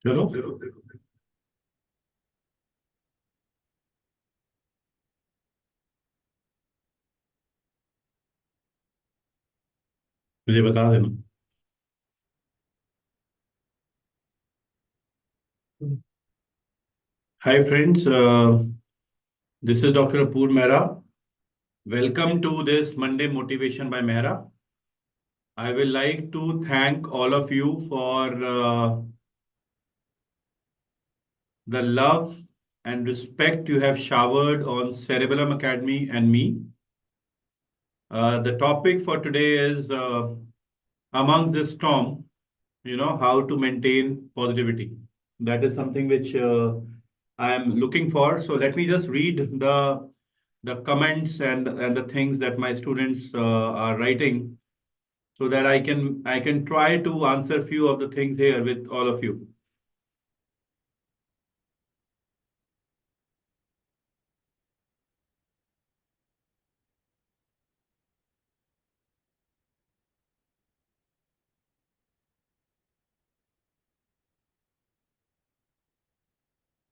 चलो मुझे बता देना। Hi friends, this is Dr. Apurv Mehra. Welcome to this Monday Motivation by Mehra. I will like to thank all of you for the love and respect you have showered on Cerebellum Academy and me. The topic for today is amongst the storm, how to maintain positivity. That is something which I am looking for. So let me just read the comments and the things that my students are writing, so that I can try to answer few of the things here with all of you.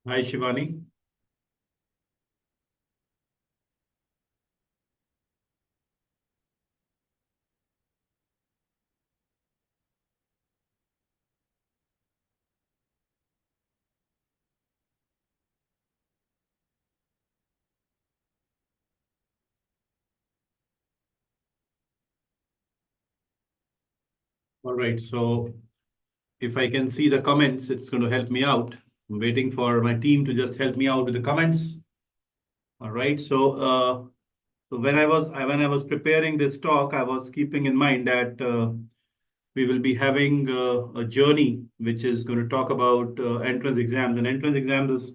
Hi Shivani. All right. So if I can see the comments, it's going to help me out. I'm waiting for my team to just help me out with the comments. All right. So when I was preparing this talk, I was keeping in mind that we will be having a journey which is going to talk about entrance exams. And entrance exams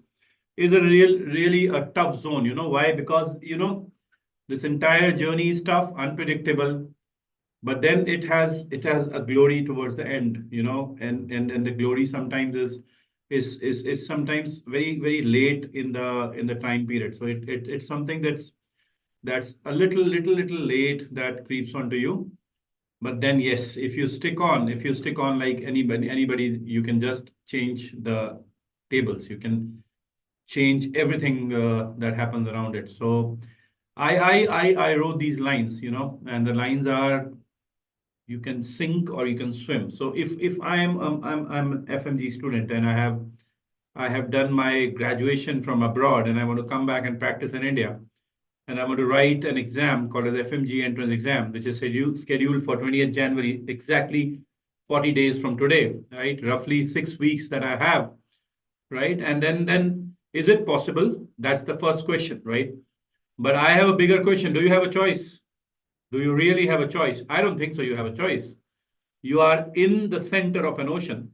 is a really a tough zone. You know why? Because this entire journey is tough, unpredictable, but then it has a glory towards the end. And the glory sometimes is sometimes very late in the time period. So it's something that's a little late that creeps onto you. But then yes, if you stick on like anybody, you can just change the tables. You can change everything that happens around it. So I wrote these lines, and the lines are: you can sink or you can swim. So if I'm an FMG student, and I have done my graduation from abroad, and I want to come back and practice in India, and I'm going to write an exam called as FMG entrance exam, which is scheduled for 20th January, exactly 40 days from today, right? Roughly 6 weeks that I have, right? And then is it possible? That's the first question, right? But I have a bigger question. Do you have a choice? Do you really have a choice? I don't think so. You have a choice. You are in the center of an ocean,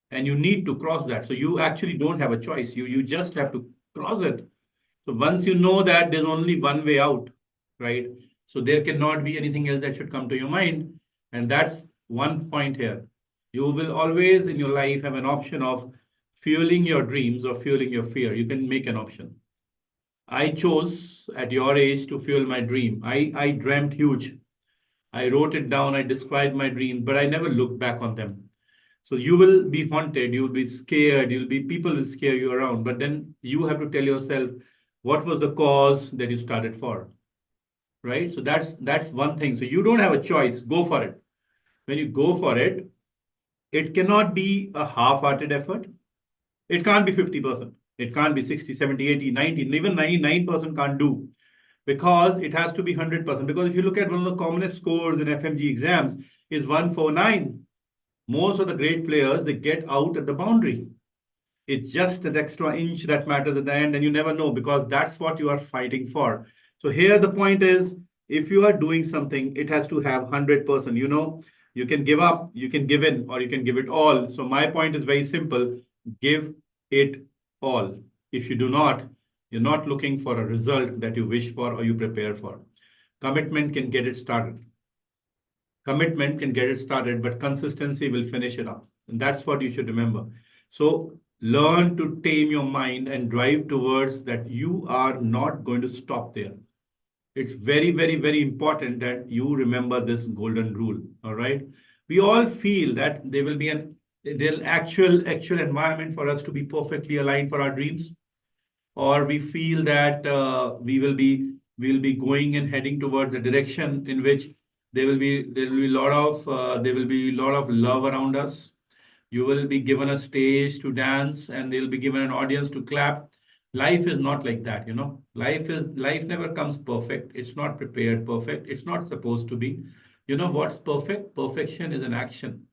and you need to cross that. So you actually don't have a choice. You just have to cross it. So once you know that there's only one way out, right? So there cannot be anything else that should come to your mind. And that's one point here. You will always in your life have an option of fueling your dreams or fueling your fear. You can make an option. I chose at your age to fuel my dream. I dreamt huge. I wrote it down, I described my dreams, but I never looked back on them. So you will be haunted, you will be scared, people will scare you around, but then you have to tell yourself what was the cause that you started for, right? So that's one thing. So you don't have a choice, go for it. When you go for it, it cannot be a half-hearted effort. It can't be 50%. It can't be 60, 70, 80, 90, even 99% can't do, because it has to be 100%. Because if you look at one of the commonest scores in FMG exams is 149. Most of the great players, they get out at the boundary. It's just that extra inch that matters at the end, and you never know, because that's what you are fighting for. So here the point is, if you are doing something, it has to have 100%. You can give up, you can give in, or you can give it all. So my point is very simple: give it all. If you do not, you're not looking for a result that you wish for or you prepare for. Commitment can get it started. Commitment can get it started, but consistency will finish it up. And that's what you should remember. So learn to tame your mind and drive towards that. You are not going to stop there. It's very important that you remember this golden rule. All right. We all feel that there will be an the actual environment for us to be perfectly aligned for our dreams, or we feel that we will be going and heading towards the direction in which there will be a lot of love around us. You will be given a stage to dance, and they'll be given an audience to clap. Life is not like that, you know. Life never comes perfect. It's not prepared perfect. It's not supposed to be. You know what's perfect? Perfection is an action.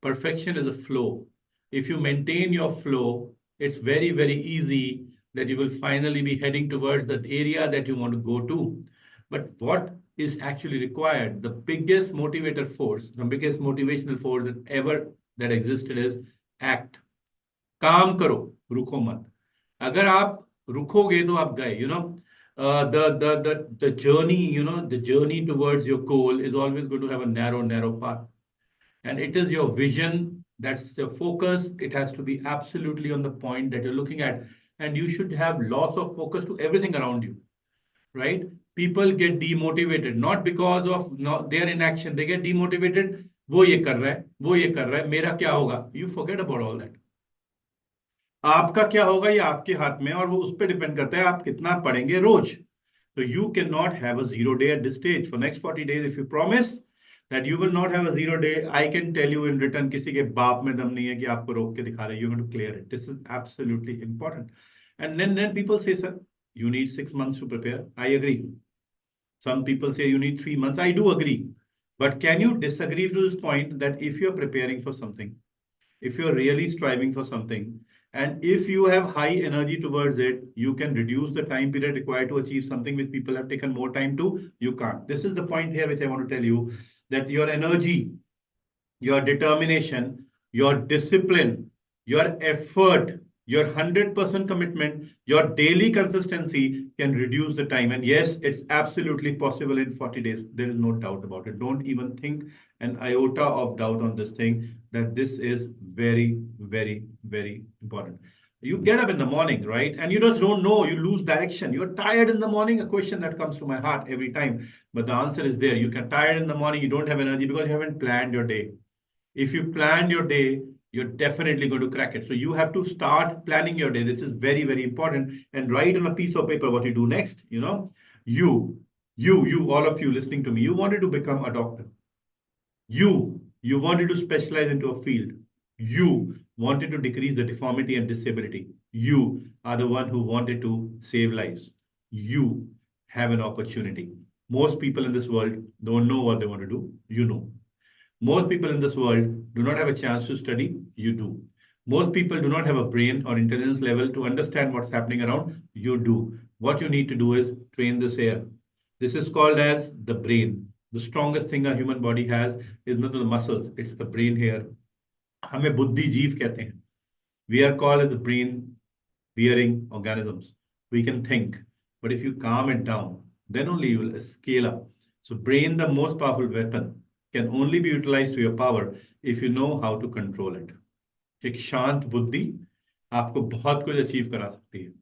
Perfection is a flow. If you maintain your flow, it's very, very easy that you will finally be heading towards that area that you want to go to. But what is actually required, the biggest motivator force, the biggest motivational force that existed is act. काम करो, रुको मत. अगर आप रुकोगे तो आप गए, you know. The journey, you know, the journey towards your goal is always going to have a narrow path, and it is your vision, that's the focus. It has to be absolutely on the point that you're looking at, and you should have lots of focus to everything around you, right? People get demotivated not because of not their inaction. They get demotivated. वो ये कर रहा है, वो ये कर रहा है, मेरा क्या होगा? You forget about all that. आपका क्या होगा ये आपके हाथ में, और वो उस पर डिपेंड करता है आप कितना पढ़ेंगे रोज. So you cannot have a 0 day at this stage. For next 40 days, if you promise that you will not have a 0 day, I can tell you in return, किसी के बाप में दम नहीं है कि आपको रोक के दिखा दे. You're going to clear it. This is absolutely important. And then people say, sir, you need 6 months to prepare. I agree. Some people say you need 3 months. I do agree. But can you disagree to this point that if you're preparing for something, if you're really striving for something, and if you have high energy towards it, you can reduce the time period required to achieve something which people have taken more time to? You can't. This is the point here which I want to tell you, that your energy, your determination, your discipline, your effort, your 100% commitment, your daily consistency can reduce the time. And yes, it's absolutely possible in 40 days. There is no doubt about it. Don't even think an iota of doubt on this thing, that this is very, very, very important. You get up in the morning, right? And you just don't know, you lose direction. You're tired in the morning, a question that comes to my heart every time. But the answer is there. You get tired in the morning, you don't have energy because you haven't planned your day. If you plan your day, you're definitely going to crack it. So you have to start planning your day. This is very, very important. And write on a piece of paper what you do next. You know, all of you listening to me, you wanted to become a doctor. You wanted to specialize into a field. You wanted to decrease the deformity and disability. You are the one who wanted to save lives. You have an opportunity. Most people in this world don't know what they want to do. You know. Most people in this world do not have a chance to study. You do. Most people do not have a brain or intelligence level to understand what's happening around. You do. What you need to do is train this air. This is called as the brain. The strongest thing a human body has is not the muscles, it's the brain here. हमें बुद्धिजीव कहते हैं. We are called as the brain bearing organisms. We can think, but if you calm it down, then only you will scale up. So brain, the most powerful weapon, can only be utilized to your power if you know how to control it. एक शांत बुद्धि आपको बहुत कुछ achieve करा सकती है,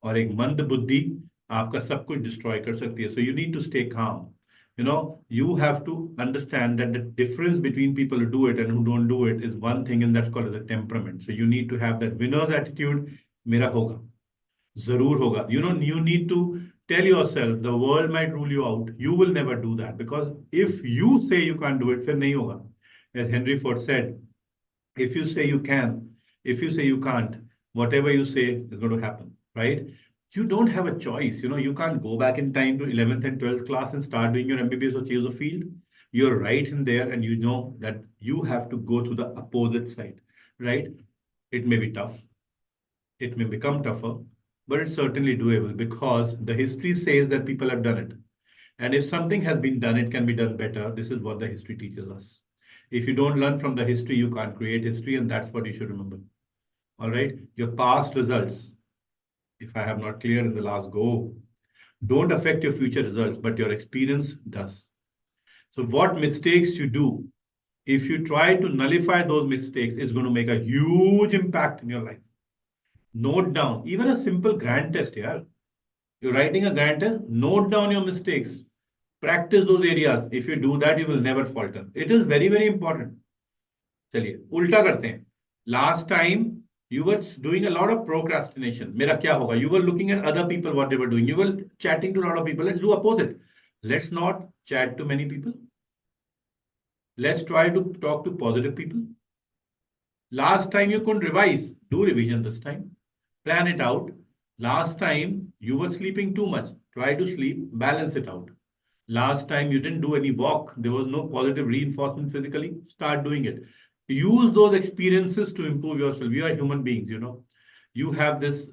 और एक मंद बुद्धि आपका सब कुछ डिस्ट्रॉय कर सकती है. So you need to stay calm. You know, you have to understand that the difference between people who do it and who don't do it is one thing, and that's called as a temperament. So you need to have that winner's attitude. मेरा होगा, जरूर होगा. You know, you need to tell yourself the world might rule you out. You will never do that, because if you say you can't do it, फिर नहीं होगा. As Henry Ford said, if you say you can, if you say you can't, whatever you say is going to happen, right? You don't have a choice. You know, you can't go back in time to 11th and 12th class and start doing your MBBS or choose a field. You're right in there, and you know that you have to go to the opposite side, right? It may be tough. It may become tougher, but it's certainly doable, because the history says that people have done it. And if something has been done, it can be done better. This is what the history teaches us. If you don't learn from the history, you can't create history, and that's what you should remember. All right? Your past results, if I have not cleared in the last go, don't affect your future results, but your experience does. So what mistakes you do, if you try to nullify those mistakes, is going to make a huge impact in your life. Note down, even a simple grand test, yeah. You're writing a grand test, note down your mistakes. Practice those areas. If you do that, you will never falter. It is very, very important. चलिए उल्टा करते हैं. Last time you were doing a lot of procrastination. मेरा क्या होगा? You were looking at other people, what they were doing. You were chatting to a lot of people. Let's do opposite. Let's not chat to many people. Let's try to talk to positive people. Last time you couldn't revise. Do revision this time. Plan it out. Last time you were sleeping too much. Try to sleep. Balance it out. Last time you didn't do any walk. There was no positive reinforcement physically. Start doing it. Use those experiences to improve yourself. You are human beings, you know. You have this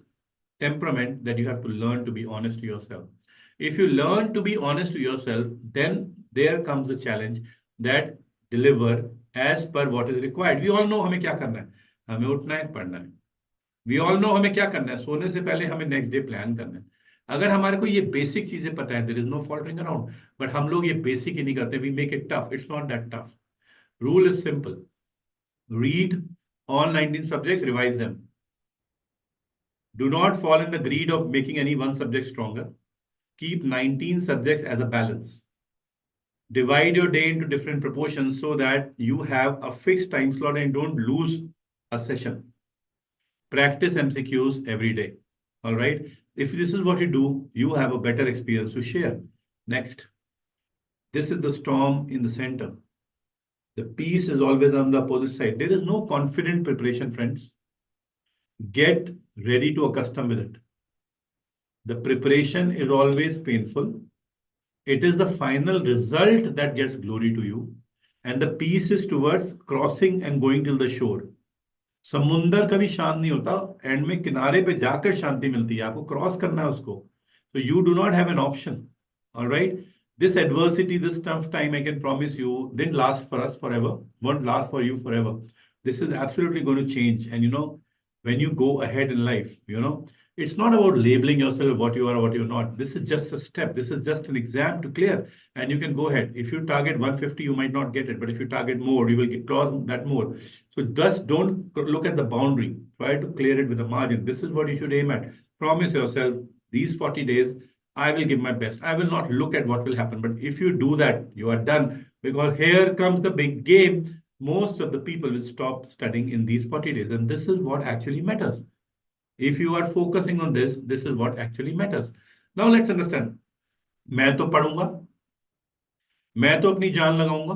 temperament that you have to learn to be honest to yourself. If you learn to be honest to yourself, then there comes a challenge that deliver as per what is required. We all know हमें क्या करना है. हमें उठना है, पढ़ना है. We all know हमें क्या करना है. सोने से पहले हमें नेक्स्ट डे प्लान करना है. अगर हमारे को ये बेसिक चीजें पता है, there is no faltering around. But हम लोग ये बेसिक ही नहीं करते. We make it tough. It's not that tough. Rule is simple. Read all 19 subjects, revise them. Do not fall in the greed of making any one subject stronger. Keep 19 subjects as a balance. Divide your day into different proportions so that you have a fixed time slot and don't lose a session. Practice MCQs every day. All right. If this is what you do, you have a better experience to share. Next. This is the storm in the center. The peace is always on the opposite side. There is no confident preparation, friends. Get ready to accustom with it. The preparation is always painful. It is the final result that gets glory to you. And the peace is towards crossing and going till the shore. समुंदर कभी शांत नहीं होता. And में किनारे पे जाकर शांति मिलती है. आपको क्रॉस करना है उसको. So you do not have an option. All right. This adversity, this tough time, I can promise you, didn't last for us forever. Won't last for you forever. This is absolutely going to change. And you know, when you go ahead in life, you know, it's not about labeling yourself what you are or what you're not. This is just a step. This is just an exam to clear. And you can go ahead. If you target 150, you might not get it. But if you target more, you will get cross that more. So just don't look at the boundary. Try to clear it with a margin. This is what you should aim at. Promise yourself, these 40 days, I will give my best. I will not look at what will happen. But if you do that, you are done. Because here comes the big game. Most of the people will stop studying in these 40 days. And this is what actually matters. If you are focusing on this, this is what actually matters. Now let's understand. मैं तो पढ़ूंगा, मैं तो अपनी जान लगाऊंगा,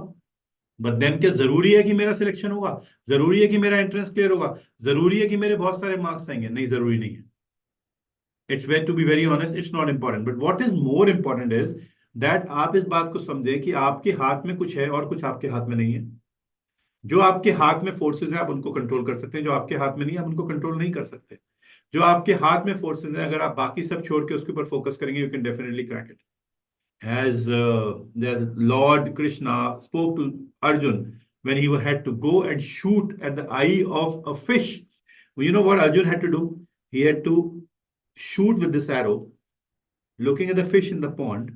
but then क्या जरूरी है कि मेरा सिलेक्शन होगा? जरूरी है कि मेरा एंट्रेंस क्लियर होगा? जरूरी है कि मेरे बहुत सारे मार्क्स आएंगे? नहीं, जरूरी नहीं है. It's wait to be very honest, it's not important. But what is more important is that आप इस बात को समझें कि आपके हाथ में कुछ है और कुछ आपके हाथ में नहीं है. जो आपके हाथ में फोर्सेस है आप उनको कंट्रोल कर सकते हैं. जो आपके हाथ में नहीं है आप उनको कंट्रोल नहीं कर सकते. जो आपके हाथ में फोर्सेस है, अगर आप बाकी सब छोड़ के उसके ऊपर फोकस करेंगे, you can definitely crack it. As Lord Krishna spoke to Arjun when he had to go and shoot at the eye of a fish. Well, you know what Arjun had to do? He had to shoot with this arrow, looking at the fish in the pond,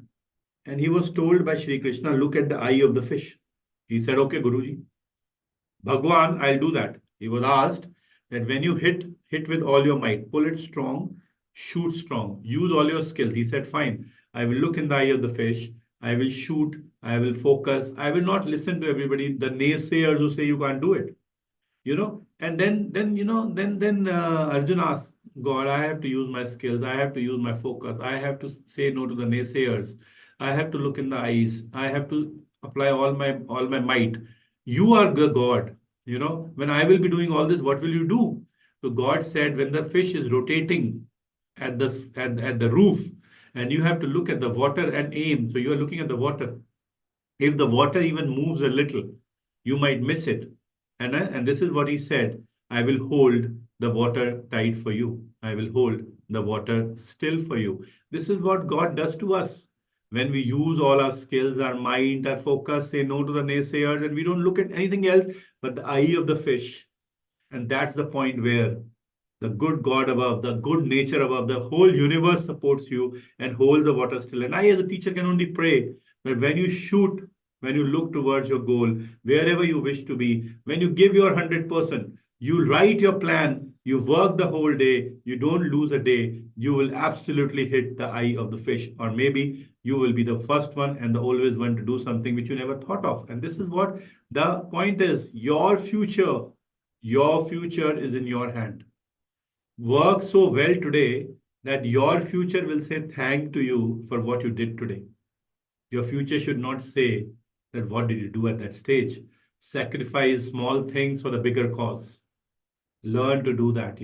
and he was told by Shri Krishna, look at the eye of the fish. He said, okay, Guruji. Bhagwan, I'll do that. He was asked that when you hit with all your might, pull it strong, shoot strong, use all your skills. He said, fine, I will look in the eye of the fish, I will shoot, I will focus, I will not listen to everybody, the naysayers who say you can't do it. You know, and then Arjun asked God, I have to use my skills, I have to use my focus, I have to say no to the naysayers, I have to look in the eyes, I have to apply all my might. You are the God. You know, when I will be doing all this, what will you do? So God said, when the fish is rotating at the roof, and you have to look at the water and aim. So you are looking at the water. If the water even moves a little, you might miss it. And this is what he said, I will hold the water tight for you. I will hold the water still for you. This is what God does to us. When we use all our skills, our mind, our focus, say no to the naysayers, and we don't look at anything else but the eye of the fish. And that's the point where the good God above, the good nature above, the whole universe supports you and holds the water still. And I, as a teacher, can only pray that when you shoot, when you look towards your goal, wherever you wish to be, when you give your 100%, You write your plan, you work the whole day, you don't lose a day, you will absolutely hit the eye of the fish. Or maybe you will be the first one and the always one to do something which you never thought of. And this is what the point is. Your future is in your hand. Work so well today that your future will say thank to you for what you did today. Your future should not say that what did you do at that stage. Sacrifice small things for the bigger cause. Learn to do that.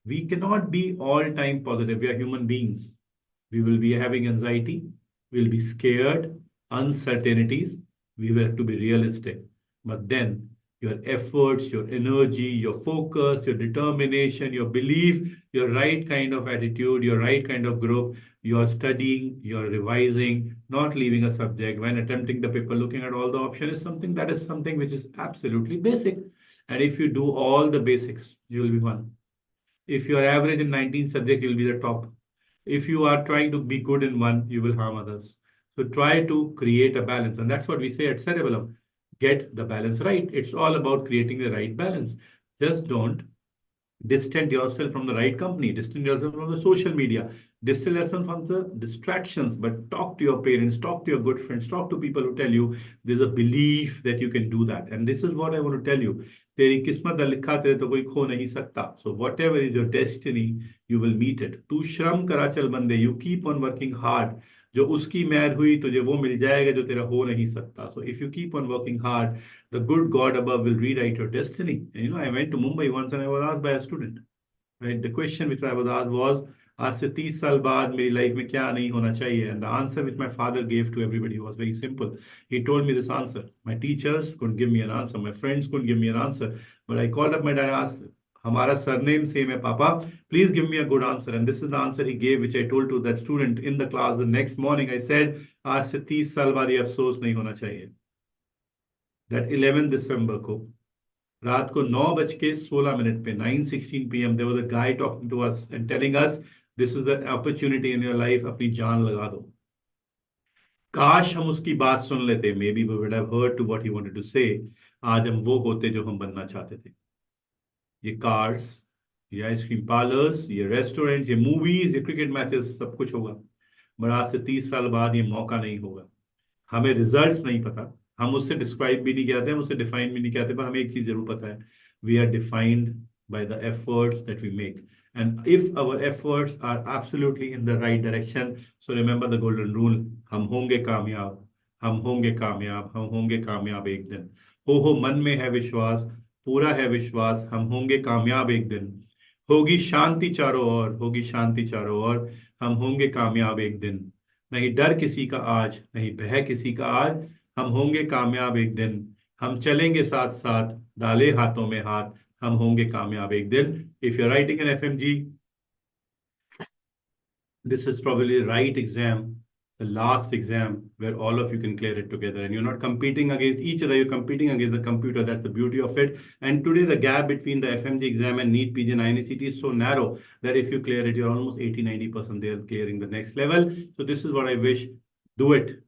We cannot be all time positive. We are human beings. We will be having anxiety. We'll be scared, uncertainties. We will have to be realistic. But then your efforts, your energy, your focus, your determination, your belief, your right kind of attitude, your right kind of group, you're studying, you're revising, not leaving a subject when attempting the paper, looking at all the options is something which is absolutely basic. And if you do all the basics, you will be one. If you are average in 19 subjects, you will be the top. If you are trying to be good in one, you will harm others. So try to create a balance. And that's what we say at Cerebellum. Get the balance right. It's all about creating the right balance. Just don't distance yourself from the right company, distance yourself from the social media, distance yourself from the distractions, but talk to your parents, talk to your good friends, talk to people who tell you there's a belief that you can do that. And this is what I want to tell you. तेरी किस्मत दा लिखा तेरे तो कोई खो नहीं सकता. So whatever is your destiny, you will meet it. तू श्रम करा चल बंदे, you keep on working hard. जो उसकी मैर हुई तुझे वो मिल जाएगा जो तेरा हो नहीं सकता. So if you keep on working hard, the good God above will rewrite your destiny. And I went to Mumbai once and I was asked by a student, right? The question which I was asked was, आज से 30 साल बाद मेरी life में क्या नहीं होना चाहिए? And the answer which my father gave to everybody was very simple. He told me this answer. My teachers couldn't give me an answer. My friends couldn't give me an answer. But I called up my dad and asked, हमारा surname same है पापा, please give me a good answer. And this is the answer he gave, which I told to that student in the class the next morning. I said, आज से 30 साल बाद ये अफसोस नहीं होना चाहिए that 11 December को रात को 9:16 पे 9:16 p.m. there was a guy talking to us and telling us this is the opportunity in your life, अपनी जान लगा दो. काश हम उसकी बात सुन लेते. Maybe we would have heard to what he wanted to say. आज हम वो होते जो हम बनना चाहते थे. ये कार्स, ये आइसक्रीम पार्लर्स, ये रेस्टोरेंट्स, ये मूवीज, ये क्रिकेट मैचेस, सब कुछ होगा. बट आज से 30 साल बाद ये मौका नहीं होगा. हमें रिजल्ट्स नहीं पता, हम उससे डिस्क्राइब भी नहीं कहते, हम उससे डिफाइन भी नहीं कहते, पर हमें एक चीज जरूर पता है, we are defined by the efforts that we make. And if our efforts are absolutely in the right direction, so remember the golden rule, हम होंगे कामयाब, हम होंगे कामयाब, हम होंगे कामयाब एक दिन. हो मन में है विश्वास, पूरा है विश्वास, हम होंगे कामयाब एक दिन. होगी शांति चारों ओर, होगी शांति चारों ओर, हम होंगे कामयाब एक दिन. नहीं डर किसी का आज, नहीं भय किसी का आज, हम होंगे कामयाब एक दिन. हम चलेंगे साथ साथ, डाले हाथों में हाथ, हम होंगे कामयाब एक दिन. If you are writing an FMG, this is probably the right exam, the last exam where all of you can clear it together. And you're not competing against each other, you're competing against the computer. That's the beauty of it. And today, the gap between the FMG exam and NEET, PG, and INCT is so narrow that if you clear it, you're almost 80-90% there clearing the next level. So, this is what I wish. Do it.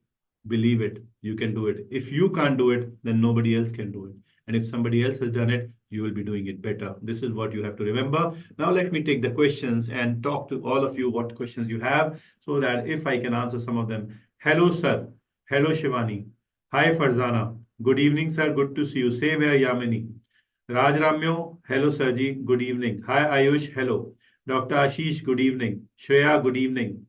Believe it. You can do it. If you can't do it, then nobody else can do it. And if somebody else has done it, you will be doing it better. This is what you have to remember. Now, let me take the questions and talk to all of you what questions you have so that if I can answer some of them. Hello, sir. Hello, Shivani. Hi, Farzana. Good evening, sir. Good to see you. Same here, Yamini. Raj Ramyo. Hello, Sirji. Good evening. Hi, Ayush. Hello. Dr. Ashish. Good evening. Shreya. Good evening.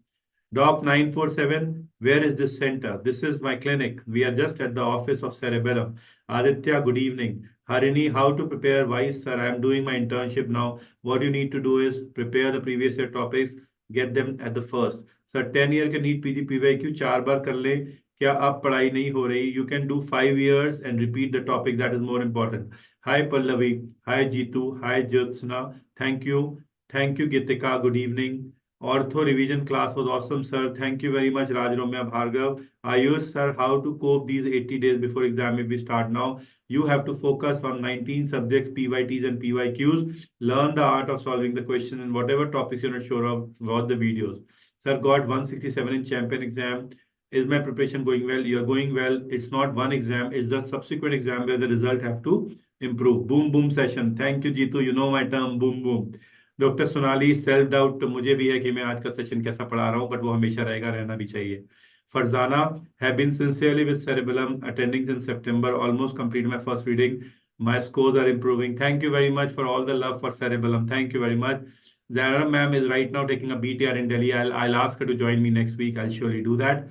Doc 947, where is this center? This is my clinic. We are just at the office of Cerebellum. Aditya, good evening. Harini, how to prepare? Wise, sir, I am doing my internship now. What you need to do is prepare the previous year topics, get them at the first. Sir, 10 year के NEET PG PYQ 4 बार कर ले. क्या अब पढ़ाई नहीं हो रही? You can do 5 years and repeat the topic. That is more important. Hi, Pallavi. Hi, Jitu. Hi, Jyotsna. Thank you. Thank you, Gitika. Good evening. Ortho revision class was awesome, sir. Thank you very much, Raj Romya Bhargav. Ayush, sir, how to cope these 80 days before exam if we start now? You have to focus on 19 subjects, PYTs and PYQs. Learn the art of solving the question in whatever topics you're not sure of, watch the videos. Sir, got 167 in champion exam. Is my preparation going well? You're going well. It's not one exam. It's the subsequent exam where the result have to improve. Boom boom session. Thank you Jitu. You know my term boom boom. Doctor Sonali, self doubt तो मुझे भी है कि मैं आज का session कैसा पढ़ा रहा हूँ, बट वो हमेशा रहेगा, रहना भी चाहिए. Farzana, have been sincerely with cerebellum, attending since September, almost completed my first reading. My scores are improving. Thank you very much for all the love for cerebellum. Thank you very much. Zara ma'am is right now taking a BTR in Delhi. I'll ask her to join me next week. I'll surely do that.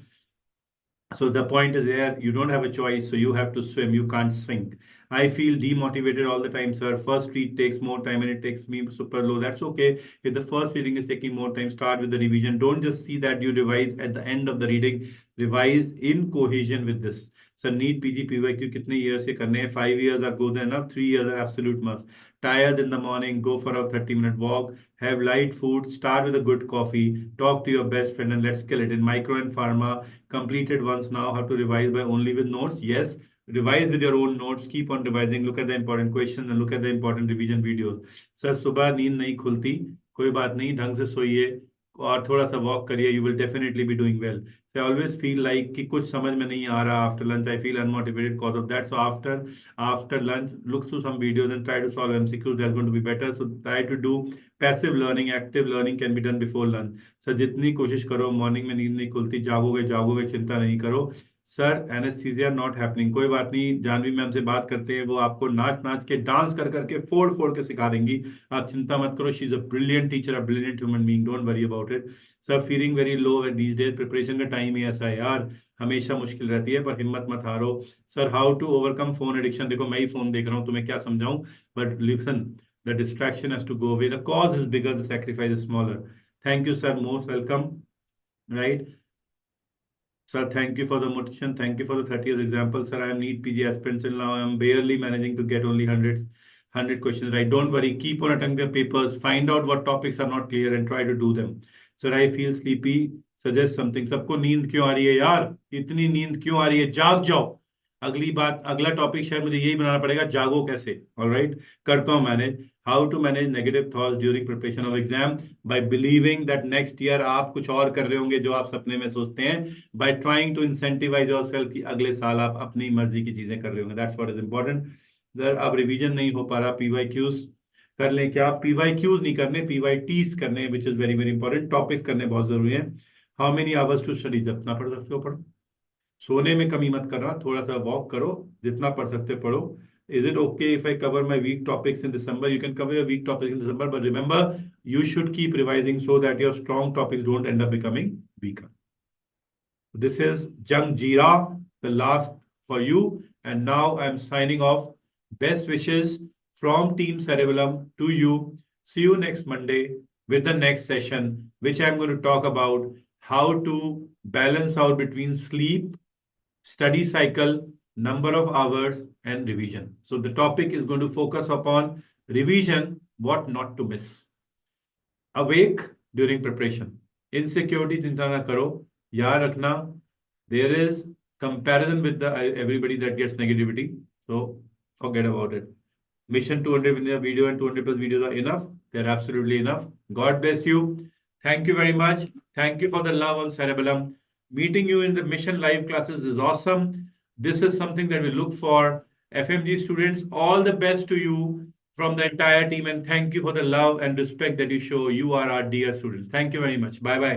So the point is there, you don't have a choice, so you have to swim, you can't swim. I feel demotivated all the time, sir. First read takes more time and it takes me super low. That's okay. If the first reading is taking more time, start with the revision. Don't just see that you revise at the end of the reading. Revise in cohesion with this. So need PG PYQ कितने years के करने हैं? 5 years are good enough. 3 years are absolute must. Tired in the morning, go for a 30-minute walk. Have light food. Start with a good coffee. Talk to your best friend and let's kill it. In micro and pharma, completed once now, have to revise by only with notes. Yes, revise with your own notes. Keep on revising. Look at the important questions and look at the important revision videos. Sir, सुबह नींद नहीं खुलती, कोई बात नहीं, ढंग से सोइए और थोड़ा सा वॉक करिए. You will definitely be doing well. I always feel like कि कुछ समझ में नहीं आ रहा after lunch. I feel unmotivated because of that. So after lunch, look through some videos and try to solve MCQs. That's going to be better. So try to do passive learning. Active learning can be done before lunch. Sir जितनी कोशिश करो, morning में नींद नहीं खुलती, जागोगे जागोगे, चिंता नहीं करो. सर एनेस्थीसिया नॉट हैपनिंग, कोई बात नहीं, जानवी मैम से बात करते हैं, वो आपको नाच नाच के, डांस कर करके, फोड़ फोड़ के सिखा देंगी. आप चिंता मत करो. She is a brilliant teacher, a brilliant human being. Don't worry about it. Sir feeling very low these days. Preparation का टाइम ही ऐसा है यार, हमेशा मुश्किल रहती है, पर हिम्मत मत हारो. Sir how to overcome phone addiction. देखो मैं ही फोन देख रहा हूँ, तुम्हें क्या समझाऊं, but listen, the distraction has to go away. The cause is bigger, the sacrifice is smaller. Thank you, sir. Most welcome. Right. Sir, thank you for the motivation. Thank you for the 30 years example. Sir, I am NEET PG aspirant and now I am barely managing to get only 100 questions right. Don't worry. Keep on attending the papers. Find out what topics are not clear and try to do them. Sir, I feel sleepy. Suggest something. सबको नींद क्यों आ रही है यार? इतनी नींद क्यों आ रही है? जाग जाओ. अगली बात, अगला टॉपिक शायद मुझे यही बनाना पड़ेगा, जागो कैसे. ऑलराइट, करता हूं manage. How to manage negative thoughts during preparation of exam. By believing that next year आप कुछ और कर रहे होंगे जो आप सपने में सोचते हैं. By trying to incentivise yourself कि अगले साल आप अपनी मर्जी की चीजें कर रहे होंगे. That's what is important. अब रिवीजन नहीं हो पा रहा, पीवाईक्यूज कर लें क्या? पीवाईक्यूज नहीं करने, पीवाईटीज करने, which is very very important. Topics करने बहुत जरूरी है. How many hours to study. जितना पढ़ सकते हो पढ़ो. सोने में कमी मत करना, थोड़ा सा वॉक करो, जितना पढ़ सकते हो पढ़ो. Is it okay if I cover my weak topics in December? You can cover your weak topics in December, but remember, you should keep revising so that your strong topics don't end up becoming weaker. This is Jung Jira, the last for you. And now I'm signing off. Best wishes from Team Cerebellum to you. See you next Monday with the next session, which I'm going to talk about how to balance out between sleep, study cycle, number of hours, and revision. So the topic is going to focus upon revision, what not to miss. Awake during preparation. Insecurity चिंता ना करो, याद रखना, there is comparison with the everybody that gets negativity. So forget about it. Mission 200 video and 200 plus videos are enough. They're absolutely enough. God bless you. Thank you very much. Thank you for the love on Cerebellum. Meeting you in the Mission Live classes is awesome. This is something that we look for. FMG students, all the best to you from the entire team, and thank you for the love and respect that you show. You are our dear students. Thank you very much. Bye-bye.